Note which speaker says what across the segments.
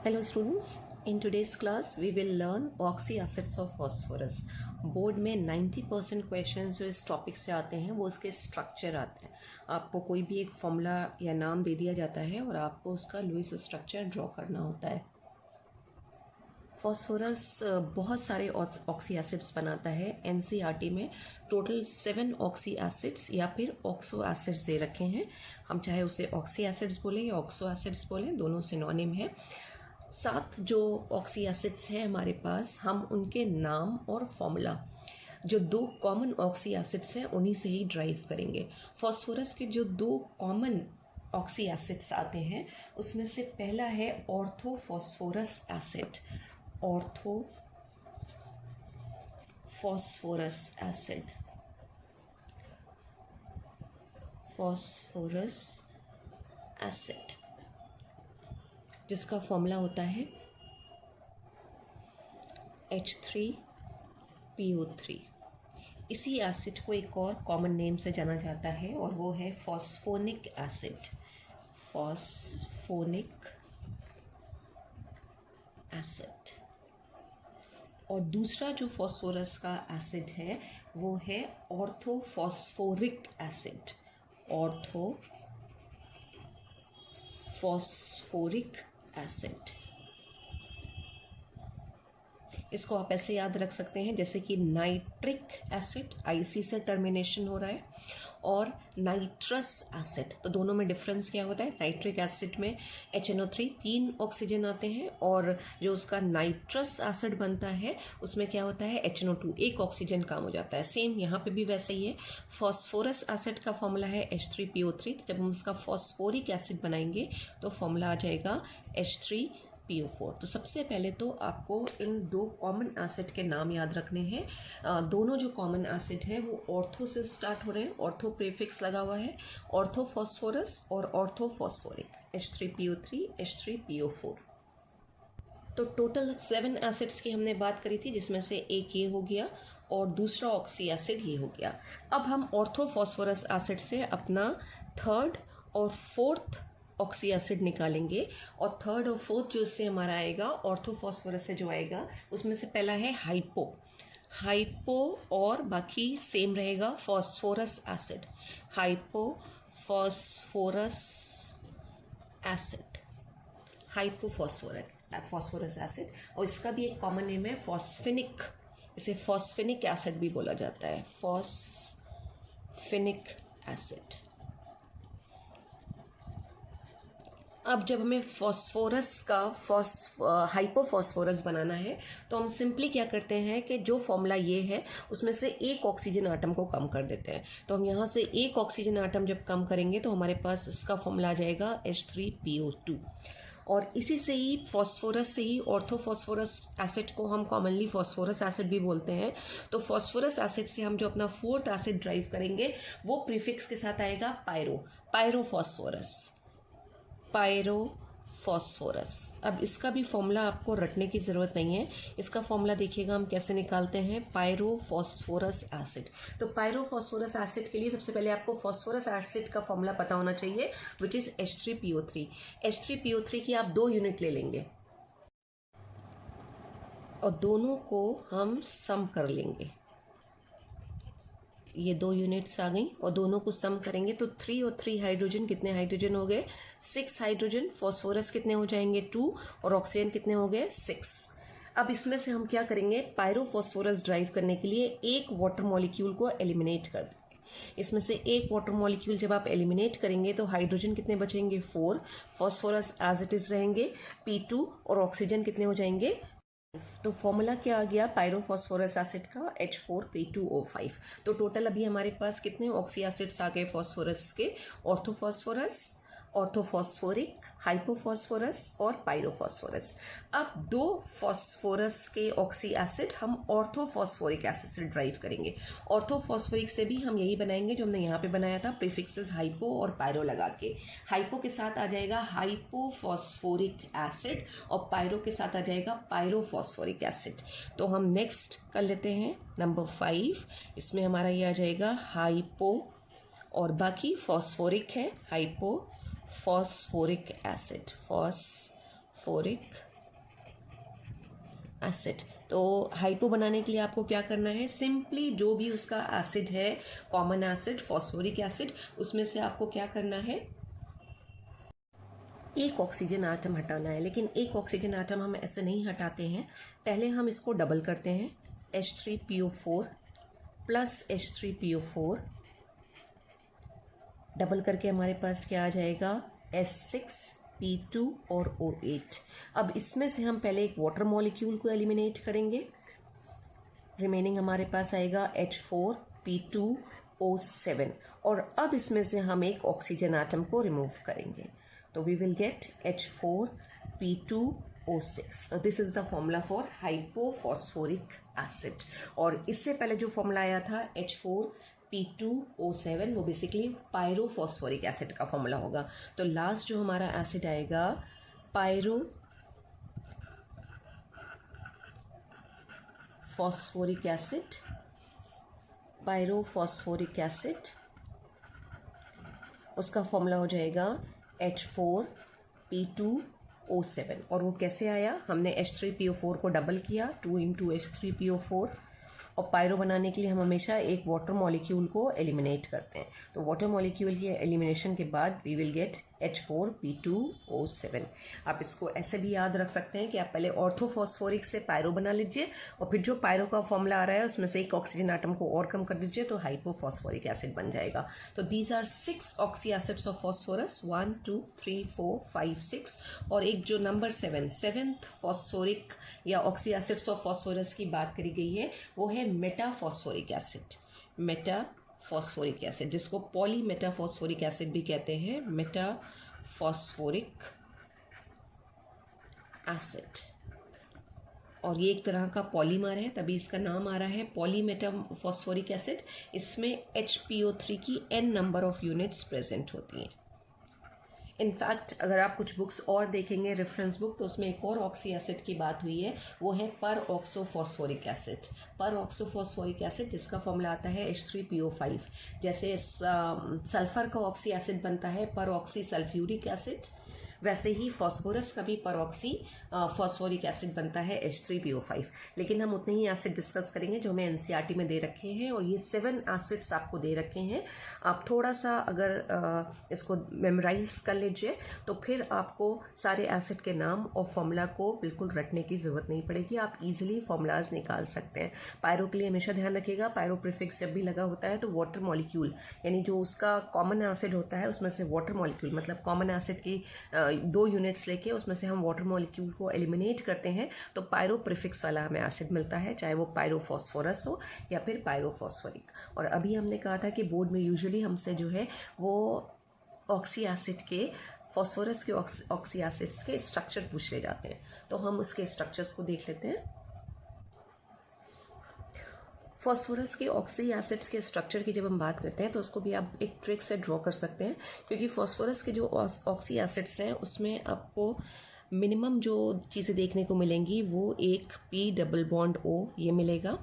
Speaker 1: Hello students, in today's class we will learn oxyacids of phosphorus. Board में 90% question जो इस topic से आते हैं वो उसके स्ट्रक्चर आते हैं. आपको कोई भी एक फॉर्मूला या नाम दे दिया जाता है और आपको उसका लुईस स्ट्रक्चर ड्रॉ करना होता है. फॉस्फोरस बहुत सारे ऑक्सी एसिड्स बनाता है. एनसीईआरटी में टोटल 7 ऑक्सी एसिड्स या फिर ऑक्सो एसिड्स दे रखे हैं. हम चाहे उसे ऑक्सी एसिड्स बोलें या ऑक्सो एसिड्स बोलें, दोनों सिनोनिम है. 7 जो ऑक्सी एसिड्स हैं हमारे पास, हम उनके नाम और फॉर्मूला जो 2 कॉमन ऑक्सी एसिड्स हैं उन्हीं से ही ड्राइव करेंगे. फॉस्फोरस के जो 2 कॉमन ऑक्सी एसिड्स आते हैं उसमें से पहला है orthophosphorous acid. Orthophosphorous acid, phosphorous acid जिसका फॉर्मूला होता है H3PO3. इसी एसिड को एक और कॉमन नेम से जाना जाता है और वो है फॉस्फोनिक एसिड. Phosphonic acid. और दूसरा जो फॉस्फोरस का एसिड है वो है ऑर्थोफॉस्फोरिक एसिड. Orthophosphoric acid. इसको आप ऐसे याद रख सकते हैं जैसे कि नाइट्रिक एसिड, आईसी से टर्मिनेशन हो रहा है, और नाइट्रस एसिड. तो दोनों में डिफरेंस क्या होता है? नाइट्रिक एसिड में HNO3 3 ऑक्सीजन आते हैं और जो उसका नाइट्रस एसिड बनता है उसमें क्या होता है? HNO2 1 ऑक्सीजन काम हो जाता है. सेम यहाँ पे भी वैसे ही है. फॉस्फोरस एसिड का फॉर्मूला है H3PO3. तो जब हम उसका फॉस्फोरिक एसिड बनाएंगे तो फॉर्मूला आ जाएगा H3PO4. तो सबसे पहले तो आपको इन 2 कॉमन एसिड के नाम याद रखने हैं. दोनों जो कॉमन एसिड हैं वो ऑर्थो से स्टार्ट हो रहे हैं. ऑर्थो प्रीफिक्स लगा हुआ है. ऑर्थोफॉस्फोरस और ऑर्थोफॉस्फोरिक, H3PO3, H3PO4. तो टोटल 7 एसिड्स की हमने बात करी थी, जिसमें से एक ये हो गया और दूसरा ऑक्सी एसिड ये हो गया. अब हम ऑर्थोफॉस्फोरस एसिड से अपना 3rd और 4th ऑक्सी एसिड निकालेंगे. और 3rd और 4th जो इससे हमारा आएगा ऑर्थोफॉस्फोरस से जो आएगा उसमें से पहला है हाइपो और बाकी सेम रहेगा phosphorous acid. Hypophosphorous acid, hypophosphorous acid. और इसका भी एक कॉमन नेम है फॉस्फेनिक. इसे फॉस्फेनिक एसिड भी बोला जाता है. फॉस्फेनिक एसिड. अब जब हमें फॉस्फोरस का हाइपोफॉस्फोरस बनाना है तो हम सिंपली क्या करते हैं कि जो फॉर्मूला ये है उसमें से एक ऑक्सीजन आटम को कम कर देते हैं. तो हम यहाँ से एक ऑक्सीजन आटम जब कम करेंगे तो हमारे पास इसका फॉर्मूला आ जाएगा H3PO2. और इसी से ही फॉस्फोरस से ही ऑर्थोफॉस्फोरस एसिड को हम कॉमनली फॉस्फोरस एसिड भी बोलते हैं. तो फॉस्फोरस एसिड से हम जो अपना 4th एसिड ड्राइव करेंगे वो प्रीफिक्स के साथ आएगा पायरोफॉस्फोरस. अब इसका भी फॉर्मूला आपको रटने की ज़रूरत नहीं है. इसका फॉर्मूला देखिएगा हम कैसे निकालते हैं. पायरोफॉस्फोरस एसिड. तो पायरोफॉस्फोरस एसिड के लिए सबसे पहले आपको फॉस्फोरस एसिड का फॉर्मूला पता होना चाहिए, विच इज़ H3PO3. H3PO3 की आप 2 यूनिट ले लेंगे और दोनों को हम सम कर लेंगे. ये 2 यूनिट्स आ गई और दोनों को सम करेंगे तो 3 और 3 हाइड्रोजन, कितने हाइड्रोजन हो गए? 6 हाइड्रोजन. फॉस्फोरस कितने हो जाएंगे? 2. और ऑक्सीजन कितने हो गए? 6. अब इसमें से हम क्या करेंगे? पायरोफॉस्फोरस ड्राइव करने के लिए एक वाटर मॉलिक्यूल को एलिमिनेट कर देंगे. इसमें से एक वाटर मॉलिक्यूल जब आप एलिमिनेट करेंगे तो हाइड्रोजन कितने बचेंगे? 4. फॉस्फोरस एज इट इज़ रहेंगे P2 और ऑक्सीजन कितने हो जाएंगे? तो फॉर्मूला क्या आ गया पायरोफॉस्फोरस एसिड का? H4P2O5. तो टोटल अभी हमारे पास कितने ऑक्सी एसिड्स आ गए फॉस्फोरस के? ऑर्थोफॉस्फोरस, ऑर्थोफॉस्फोरिक, हाइपोफॉस्फोरस और पायरोफॉस्फोरस. अब 2 फॉस्फोरस के ऑक्सी एसिड हम ऑर्थोफॉस्फोरिक एसिड से ड्राइव करेंगे. ऑर्थोफॉस्फोरिक से भी हम यही बनाएंगे जो हमने यहाँ पे बनाया था, प्रीफिक्सेस हाइपो और पायरो लगा के. हाइपो के साथ आ जाएगा हाइपोफॉस्फोरिक एसिड और पायरो के साथ आ जाएगा पायरोफॉस्फोरिक एसिड. तो हम नेक्स्ट कर लेते हैं नंबर 5. इसमें हमारा ये आ जाएगा हाइपो और बाकी फॉस्फोरिक है, hypo phosphoric acid, phosphoric acid. तो हाइपो बनाने के लिए आपको क्या करना है, सिंपली जो भी उसका एसिड है, कॉमन एसिड फॉस्फोरिक एसिड, उसमें से आपको क्या करना है, एक ऑक्सीजन आटम हटाना है। लेकिन एक ऑक्सीजन आटम हम ऐसे नहीं हटाते हैं, पहले हम इसको डबल करते हैं, H3PO4 प्लस H3PO4 डबल करके हमारे पास क्या आ जाएगा, S6P2 और O8। अब इसमें से हम पहले एक वाटर मॉलिक्यूल को एलिमिनेट करेंगे, रिमेनिंग हमारे पास आएगा H4P2O7 और अब इसमें से हम एक ऑक्सीजन आटम को रिमूव करेंगे, तो वी विल गेट H4P2O6। तो this is the formula for hypophosphoric acid. और इससे पहले जो फॉर्मूला आया था H4P2O7 वो बेसिकली पायरोफॉस्फोरिक एसिड का फॉर्मूला होगा। तो लास्ट जो हमारा एसिड आएगा पायरोफॉस्फोरिक एसिड, उसका फॉर्मूला हो जाएगा H4P2O7। और वो कैसे आया, हमने H3PO4 को डबल किया, 2 × H3PO4, और पायरो बनाने के लिए हम हमेशा एक वाटर मॉलिक्यूल को एलिमिनेट करते हैं। तो वाटर मॉलिक्यूल के एलिमिनेशन के बाद वी विल गेट H4P2O7। आप इसको ऐसे भी याद रख सकते हैं कि आप पहले ऑर्थोफॉस्फोरिक से पायरो बना लीजिए और फिर जो पायरो का फॉर्मूला आ रहा है उसमें से एक ऑक्सीजन आटम को और कम कर दीजिए तो हाइपोफॉस्फोरिक एसिड बन जाएगा। तो these are 6 oxy acids of phosphorus, 1 2 3 4 5 6। और एक जो नंबर 7th फॉस्फोरिक या ऑक्सी एसिड्स ऑफ फॉस्फोरस की बात करी गई है वो है मेटाफॉस्फोरिक एसिड, मेटाफॉस्फोरिक एसिड, जिसको पॉली मेटाफॉस्फोरिक एसिड भी कहते हैं, मेटाफॉस्फोरिक एसिड। और ये एक तरह का पॉलीमर है, तभी इसका नाम आ रहा है पॉली मेटाफॉस्फोरिक एसिड। इसमें HPO3 की n number of units present होती हैं। इनफैक्ट अगर आप कुछ बुक्स और देखेंगे, रेफरेंस बुक, तो उसमें एक और ऑक्सी एसिड की बात हुई है, वो है पर ऑक्सोफॉस्फोरिक एसिड, पर ऑक्सोफॉस्फोरिक एसिड, जिसका फॉर्मूला आता है H3PO5। जैसे सल्फर का ऑक्सी एसिड बनता है पर ऑक्सी सल्फ्यूरिक एसिड, वैसे ही फॉस्फोरस का भी पर ऑक्सी फॉस्फोरिक एसिड बनता है H3PO5। लेकिन हम उतने ही एसिड डिस्कस करेंगे जो हमें NCERT में दे रखे हैं, और ये 7 एसिड्स आपको दे रखे हैं। आप थोड़ा सा अगर इसको मेमोराइज कर लीजिए तो फिर आपको सारे एसिड के नाम और फॉर्मूला को बिल्कुल रटने की ज़रूरत नहीं पड़ेगी, आप इजीली फॉर्मूलाज निकाल सकते हैं। पायरो के लिए हमेशा ध्यान रखिएगा, पायरो प्रीफिक्स जब भी लगा होता है तो वाटर मॉलिक्यूल, यानी जो उसका कॉमन एसिड होता है उसमें से वाटर मॉलिक्यूल, मतलब कॉमन एसिड की 2 यूनिट्स लेके उसमें से हम वाटर मॉलिक्यूल को एलिमिनेट करते हैं तो पायरो प्रीफिक्स वाला हमें एसिड मिलता है, चाहे वो पायरोफॉस्फोरस हो या फिर पायरोफॉस्फोरिक। और अभी हमने कहा था कि बोर्ड में यूजुअली हमसे जो है वो ऑक्सी एसिड के, फॉस्फोरस के ऑक्सी एसिड्स के स्ट्रक्चर पूछ ले जाते हैं, तो हम उसके स्ट्रक्चर्स को देख लेते हैं। फॉस्फोरस के ऑक्सी एसिड्स के स्ट्रक्चर की जब हम बात करते हैं तो उसको भी आप एक ट्रिक से ड्रॉ कर सकते हैं, क्योंकि फॉस्फोरस के जो ऑक्सी एसिड्स हैं उसमें आपको मिनिमम जो चीज़ें देखने को मिलेंगी वो एक P डबल बॉन्ड O ये मिलेगा,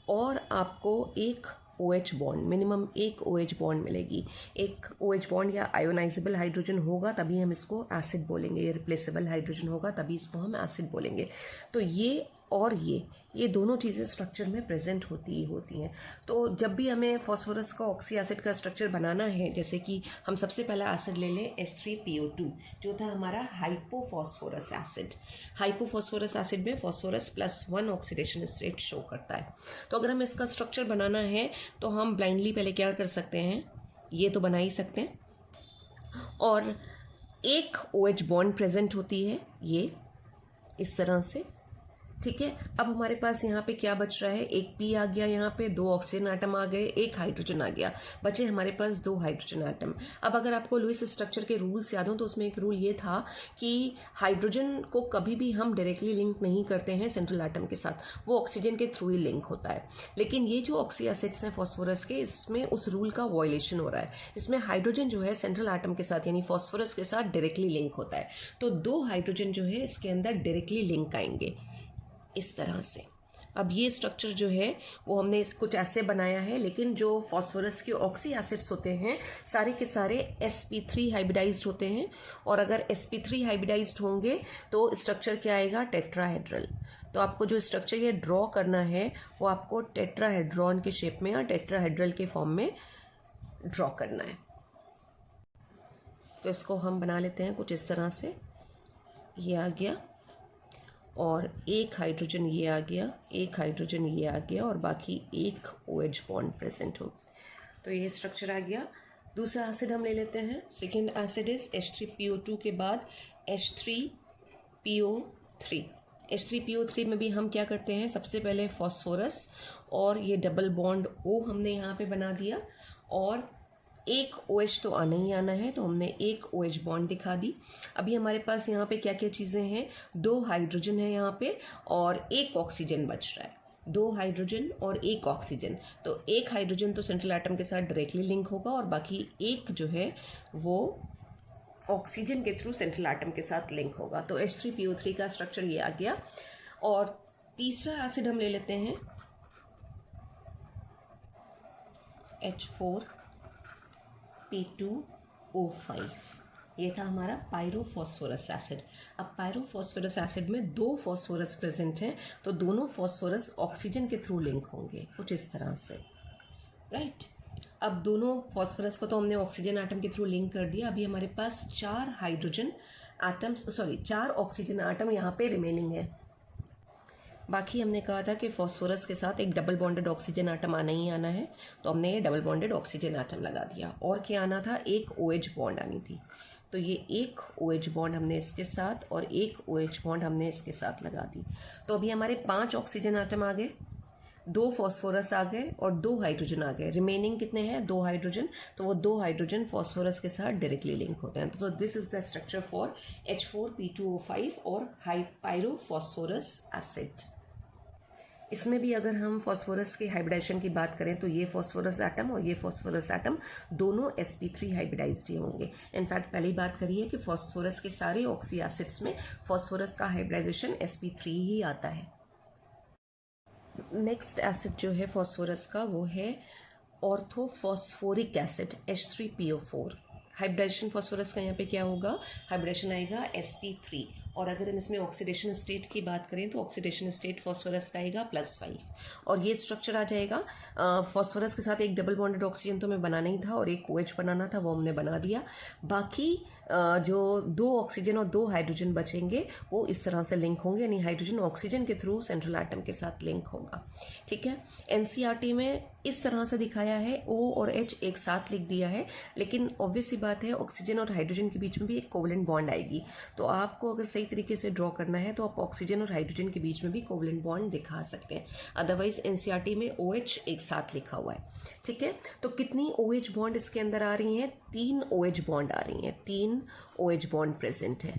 Speaker 1: और आपको एक OH बॉन्ड, मिनिमम एक OH बॉन्ड मिलेगी। एक OH बॉन्ड या आयोनाइजेबल हाइड्रोजन होगा तभी हम इसको एसिड बोलेंगे, या रिप्लेसेबल हाइड्रोजन होगा तभी इसको हम एसिड बोलेंगे। तो ये और ये दोनों चीज़ें स्ट्रक्चर में प्रेजेंट होती ही होती हैं। तो जब भी हमें फॉस्फोरस का ऑक्सी एसिड का स्ट्रक्चर बनाना है, जैसे कि हम सबसे पहला एसिड ले लें H3PO2 जो था हमारा हाइपोफॉस्फोरस एसिड। हाइपोफॉस्फोरस एसिड में फॉस्फोरस +1 ऑक्सीडेशन स्टेट शो करता है। तो अगर हमें इसका स्ट्रक्चर बनाना है तो हम ब्लाइंडली पहले क्या कर सकते हैं, ये तो बना ही सकते हैं, और एक OH बॉन्ड प्रेजेंट होती है ये इस तरह से, ठीक है। अब हमारे पास यहाँ पे क्या बच रहा है, एक P आ गया, यहाँ पे 2 ऑक्सीजन आटम आ गए, एक हाइड्रोजन आ गया, बचे हमारे पास 2 हाइड्रोजन आटम। अब अगर आपको लुईस स्ट्रक्चर के रूल्स याद हो तो उसमें एक रूल ये था कि हाइड्रोजन को कभी भी हम डायरेक्टली लिंक नहीं करते हैं सेंट्रल आटम के साथ, वो ऑक्सीजन के थ्रू ही लिंक होता है। लेकिन ये जो ऑक्सी एसिड्स हैं फॉस्फोरस के, इसमें उस रूल का वायलेशन हो रहा है। इसमें हाइड्रोजन जो है सेंट्रल आटम के साथ यानी फॉस्फोरस के साथ डायरेक्टली लिंक होता है, तो 2 हाइड्रोजन जो है इसके अंदर डायरेक्टली लिंक आएंगे इस तरह से। अब ये स्ट्रक्चर जो है वो हमने कुछ ऐसे बनाया है, लेकिन जो फॉस्फोरस के ऑक्सी एसिड्स होते हैं सारे के सारे sp3 हाइब्रिडाइज्ड होते हैं, और अगर sp3 हाइब्रिडाइज्ड होंगे तो स्ट्रक्चर क्या आएगा, टेट्राहेड्रल। तो आपको जो स्ट्रक्चर ये ड्रॉ करना है वो आपको टेट्राहेड्रॉन के शेप में या टेट्राहेड्रल के फॉर्म में ड्रॉ करना है। तो इसको हम बना लेते हैं कुछ इस तरह से। ये आ गया और एक हाइड्रोजन ये आ गया, एक हाइड्रोजन ये आ गया और बाकी एक OH बॉन्ड प्रेजेंट हो। तो ये स्ट्रक्चर आ गया। दूसरा एसिड हम ले लेते हैं। सेकेंड एसिड इज H3PO2 के बाद H3PO3। H3PO3 में भी हम क्या करते हैं, सबसे पहले फॉस्फोरस और ये डबल बॉन्ड O हमने यहाँ पे बना दिया और एक OH तो आना ही आना है, तो हमने एक OH बॉन्ड दिखा दी। अभी हमारे पास यहाँ पे क्या क्या चीज़ें हैं, 2 हाइड्रोजन है यहाँ पे और एक ऑक्सीजन बच रहा है। 2 हाइड्रोजन और एक ऑक्सीजन, तो एक हाइड्रोजन तो सेंट्रल एटम के साथ डायरेक्टली लिंक होगा और बाकी एक जो है वो ऑक्सीजन के थ्रू सेंट्रल एटम के साथ लिंक होगा। तो H3PO3 का स्ट्रक्चर ये आ गया। और तीसरा एसिड हम ले लेते हैं H4P2O5। ये था हमारा पायरोफॉस्फोरस एसिड। अब पायरोफॉस्फोरस एसिड में 2 फॉस्फोरस प्रेजेंट हैं, तो दोनों फॉस्फोरस ऑक्सीजन के थ्रू लिंक होंगे कुछ इस तरह से, राइट। अब दोनों फॉस्फोरस को तो हमने ऑक्सीजन एटम के थ्रू लिंक कर दिया। अभी हमारे पास 4 हाइड्रोजन एटम्स, 4 ऑक्सीजन एटम यहाँ पे रिमेनिंग है। बाकी हमने कहा था कि फॉस्फोरस के साथ एक डबल बॉन्डेड ऑक्सीजन एटम आना ही आना है, तो हमने ये डबल बॉन्डेड ऑक्सीजन एटम लगा दिया। और क्या आना था, एक OH बॉन्ड आनी थी, तो ये एक OH बॉन्ड हमने इसके साथ और एक OH बॉन्ड हमने इसके साथ लगा दी। तो अभी हमारे 5 ऑक्सीजन एटम आ गए, 2 फॉस्फोरस आ गए और 2 हाइड्रोजन आ गए। रिमेनिंग कितने हैं, 2 हाइड्रोजन, तो वो 2 हाइड्रोजन फॉस्फोरस के साथ डायरेक्टली लिंक होते हैं। तो this is the structure for H4P2O5 और पायरोफॉस्फोरस एसिड। इसमें भी अगर हम फॉस्फोरस के हाइब्रिडाइजेशन की बात करें तो ये फॉस्फोरस एटम और ये फॉस्फोरस एटम दोनों sp3 हाइब्रिडाइज्ड ही होंगे। इनफैक्ट पहली बात करिए कि फॉस्फोरस के सारे ऑक्सी एसिड्स में फॉस्फोरस का हाइब्रिडाइजेशन sp3 ही आता है। नेक्स्ट एसिड जो है फॉस्फोरस का वो है orthophosphoric acid H3PO4। Hybridisation phosphorus का यहाँ पे क्या होगा, हाइब्रिडेशन आएगा sp3। और अगर हम इसमें ऑक्सीडेशन स्टेट की बात करें तो ऑक्सीडेशन स्टेट फॉस्फोरस का आएगा +5 और ये स्ट्रक्चर आ जाएगा। फॉस्फोरस के साथ एक डबल बॉन्डेड ऑक्सीजन तो हमें बनाना ही था और एक OH बनाना था, वो हमने बना दिया। बाकी जो 2 ऑक्सीजन और 2 हाइड्रोजन बचेंगे वो इस तरह से लिंक होंगे, यानी हाइड्रोजन ऑक्सीजन के थ्रू सेंट्रल एटम के साथ लिंक होगा। ठीक है, NCERT में इस तरह से दिखाया है, O और H एक साथ लिख दिया है, लेकिन ऑब्वियस सी बात है ऑक्सीजन और हाइड्रोजन के बीच में भी एक कोवलेंट बॉन्ड आएगी। तो आपको अगर सही तरीके से ड्रॉ करना है तो आप ऑक्सीजन और हाइड्रोजन के बीच में भी कोवलेंट बॉन्ड दिखा सकते हैं। अदरवाइज NCERT में OH एक साथ लिखा हुआ है। ठीक है, तो कितनी OH बॉन्ड इसके अंदर आ रही हैं, 3 OH बॉन्ड आ रही हैं, 3 OH बॉन्ड प्रेजेंट है।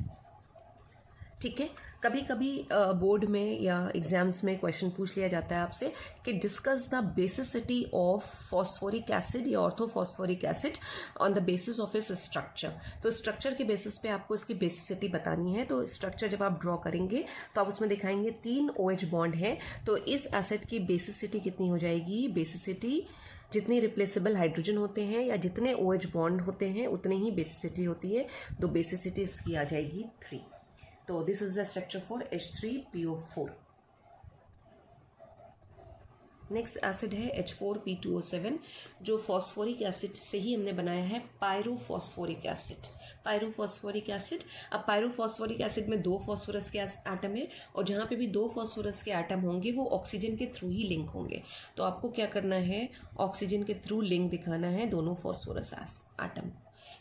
Speaker 1: ठीक है, कभी कभी बोर्ड में या एग्जाम्स में क्वेश्चन पूछ लिया जाता है आपसे कि discuss the basicity of phosphoric acid या orthophosphoric acid on the basis of इस स्ट्रक्चर। तो स्ट्रक्चर के बेसिस पे आपको इसकी बेसिसिटी बतानी है। तो स्ट्रक्चर जब आप ड्रॉ करेंगे तो आप उसमें दिखाएंगे 3 OH बॉन्ड है, तो इस एसिड की बेसिसिटी कितनी हो जाएगी, बेसिसिटी जितनी रिप्लेसेबल हाइड्रोजन होते हैं या जितने OH बॉन्ड होते हैं उतनी ही बेसिसिटी होती है, तो बेसिसिटी इसकी आ जाएगी 3। तो this is the structure for H3PO4। Next acid है H4P2O7, जो फॉस्फोरिक एसिड से ही हमने बनाया है पायरोफॉस्फोरिक एसिड। पायरोफॉस्फोरिक एसिड, अब पायरोफॉस्फोरिक एसिड में 2 फॉस्फोरस के एटम है और जहाँ पे भी 2 फॉस्फोरस के एटम होंगे वो ऑक्सीजन के थ्रू ही लिंक होंगे। तो आपको क्या करना है, ऑक्सीजन के थ्रू लिंक दिखाना है दोनों फॉस्फोरस एटम।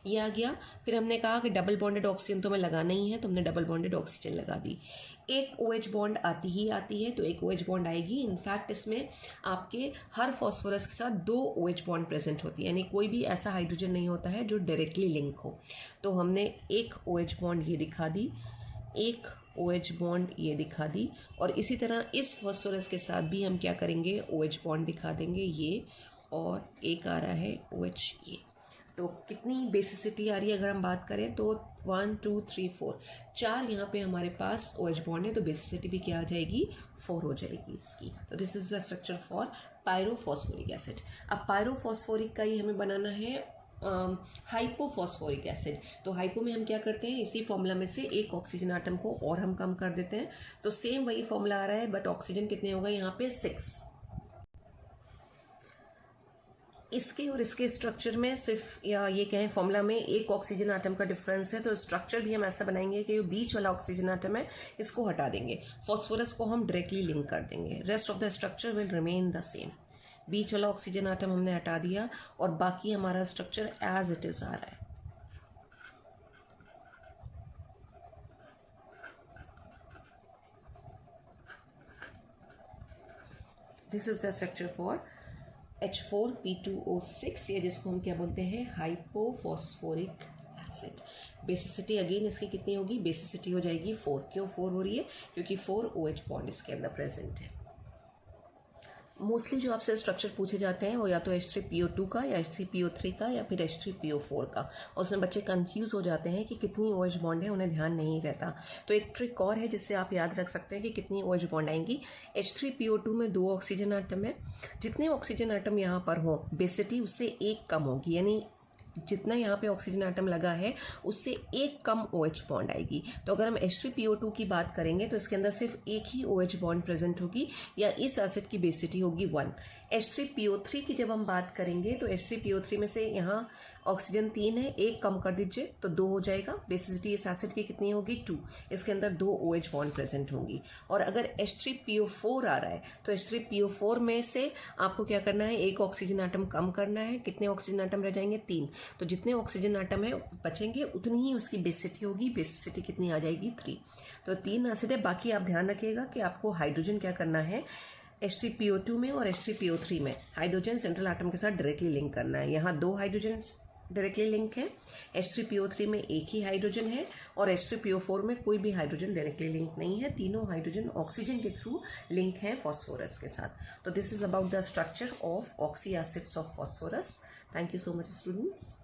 Speaker 1: ये आ गया। फिर हमने कहा कि डबल बॉन्डेड ऑक्सीजन तो हमें लगाना ही है, तो हमने डबल बॉन्डेड ऑक्सीजन लगा दी। एक OH बॉन्ड आती ही आती है, तो एक OH बॉन्ड आएगी। इनफैक्ट इसमें आपके हर फॉस्फोरस के साथ 2 OH बॉन्ड प्रेजेंट होती है, यानी कोई भी ऐसा हाइड्रोजन नहीं होता है जो डायरेक्टली लिंक हो। तो हमने एक OH बॉन्ड ये दिखा दी, एक OH बॉन्ड ये दिखा दी, और इसी तरह इस फॉस्फोरस के साथ भी हम क्या करेंगे, OH बॉन्ड दिखा देंगे ये, और एक आ रहा है OH ये। तो कितनी बेसिसिटी आ रही है अगर हम बात करें तो 1 2 3 4 4 यहाँ पे हमारे पास OH बॉन्ड है, तो बेसिसिटी भी क्या आ जाएगी, 4 हो जाएगी इसकी। तो this is the structure for pyrophosphoric acid. अब पायरोफॉस्फोरिक का ही हमें बनाना है हाइपोफॉस्फोरिक एसिड। तो हाइपो में हम क्या करते हैं, इसी फॉर्मूला में से एक ऑक्सीजन आटम को और हम कम कर देते हैं। तो सेम वही फॉर्मूला आ रहा है, बट ऑक्सीजन कितने होगा यहाँ पे 6। इसके और इसके स्ट्रक्चर में सिर्फ, या ये कहें फॉर्मूला में एक ऑक्सीजन आटम का डिफरेंस है, तो स्ट्रक्चर भी हम ऐसा बनाएंगे कि जो बीच वाला ऑक्सीजन आटम है इसको हटा देंगे, फॉस्फोरस को हम डायरेक्टली लिंक कर देंगे, rest of the structure will remain the same. बीच वाला ऑक्सीजन आटम हमने हटा दिया और बाकी हमारा स्ट्रक्चर एज इट इज आ रहा है। This is the structure for H4P2O6, या जिसको हम क्या बोलते हैं, हाइपोफॉस्फोरिक एसिड। बेसिसिटी अगेन इसकी कितनी होगी, बेसिसिटी हो जाएगी 4। क्यों 4 हो रही है, क्योंकि 4 OH बॉन्ड इसके अंदर प्रेजेंट है। मोस्टली जो आपसे स्ट्रक्चर पूछे जाते हैं वो या तो H3PO2 का, या H3PO3 का, या फिर H3PO4 का, और उसमें बच्चे कंफ्यूज हो जाते हैं कि कितनी OH बॉन्ड है, उन्हें ध्यान नहीं रहता। तो एक ट्रिक और है जिससे आप याद रख सकते हैं कि कितनी OH बॉन्ड आएंगी। H3PO2 में 2 ऑक्सीजन आटम है, जितने ऑक्सीजन आटम यहाँ पर हो बेसिसिटी उससे 1 कम होगी, यानी जितना यहाँ पे ऑक्सीजन आटम लगा है उससे 1 कम OH बॉन्ड आएगी। तो अगर हम H3PO2 की बात करेंगे तो इसके अंदर सिर्फ एक ही OH बॉन्ड प्रेजेंट होगी, या इस एसिड की बेसिसिटी होगी 1। H3PO3 की जब हम बात करेंगे तो H3PO3 में से यहाँ ऑक्सीजन 3 है, 1 कम कर दीजिए तो 2 हो जाएगा। बेसिसिटी इस एसिड की कितनी होगी 2, इसके अंदर 2 OH बॉन्ड प्रेजेंट होंगी। और अगर H3PO4 आ रहा है तो H3PO4 में से आपको क्या करना है, एक ऑक्सीजन आटम कम करना है। कितने ऑक्सीजन आटम रह जाएंगे, 3। तो जितने ऑक्सीजन आटम है बचेंगे उतनी ही उसकी बेसिसिटी होगी। बेसिसिटी कितनी आ जाएगी 3। तो 3 एसिड है। बाकी आप ध्यान रखिएगा कि आपको हाइड्रोजन क्या करना है, H3PO2 में और H3PO3 में हाइड्रोजन सेंट्रल आटम के साथ डायरेक्टली लिंक करना है। यहाँ 2 हाइड्रोजन डायरेक्टली लिंक है, H3PO3 में एक ही हाइड्रोजन है, और H3PO4 में कोई भी हाइड्रोजन डायरेक्टली लिंक नहीं है। तीनों हाइड्रोजन ऑक्सीजन के थ्रू लिंक है फॉस्फोरस के साथ। तो this is about the structure of oxy acids of phosphorus. Thank you so much students.